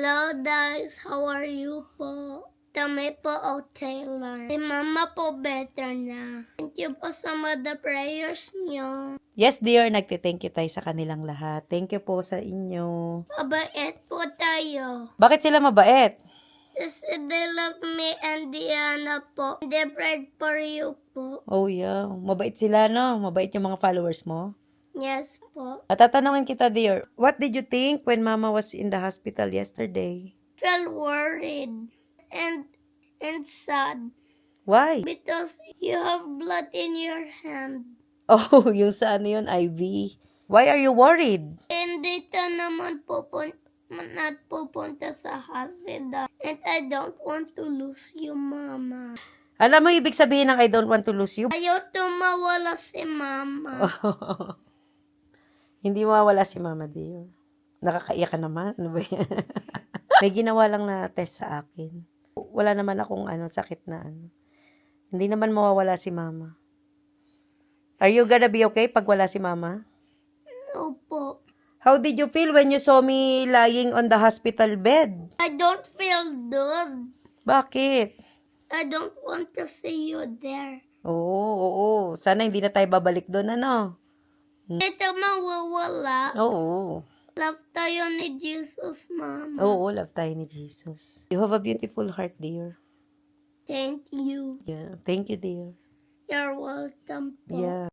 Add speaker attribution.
Speaker 1: Hello guys, how are you po? Kami po o Taylor. Si mama po better na. Thank you po sa mga prayers niyo.
Speaker 2: Yes, dear. Nagte-thank you tayo sa kanilang lahat. Thank you po sa inyo.
Speaker 1: Mabait po tayo.
Speaker 2: Bakit sila mabait?
Speaker 1: Kasi they love me and Diana po. They prayed for you po.
Speaker 2: Oh, yeah. Mabait sila, no? Mabait yung mga followers mo.
Speaker 1: Yes po.
Speaker 2: At tatanungin kita, dear. What did you think when Mama was in the hospital yesterday?
Speaker 1: Feel worried and sad
Speaker 2: Why?
Speaker 1: because you have blood in your hand.
Speaker 2: Oh, yung sa ano yun, IV. Why are you worried?
Speaker 1: Hindi ka naman pupunta sa hospital. And I don't want to lose you, Mama.
Speaker 2: Alam mo, ibig sabihin ng I don't want to lose you?
Speaker 1: Ayaw tumawala si Mama.
Speaker 2: Hindi mawawala si Mama, dear. Nakakaiyak ka naman. Ano ba yan? May ginawa lang na test sa akin. Wala naman akong sakit na Hindi naman mawawala si Mama. Are you gonna be okay pag wala si Mama?
Speaker 1: No po.
Speaker 2: How did you feel when you saw me lying on the hospital bed?
Speaker 1: I don't feel good.
Speaker 2: Bakit?
Speaker 1: I don't want to see you there.
Speaker 2: Oo. Sana hindi na tayo babalik doon, ano?
Speaker 1: Ito mawawala.
Speaker 2: Oo.
Speaker 1: Love tayo ni Jesus, Mama.
Speaker 2: Oo, love tayo ni Jesus. You have a beautiful heart, dear.
Speaker 1: Thank you.
Speaker 2: Yeah. Thank you, dear.
Speaker 1: You're welcome po.
Speaker 2: Yeah.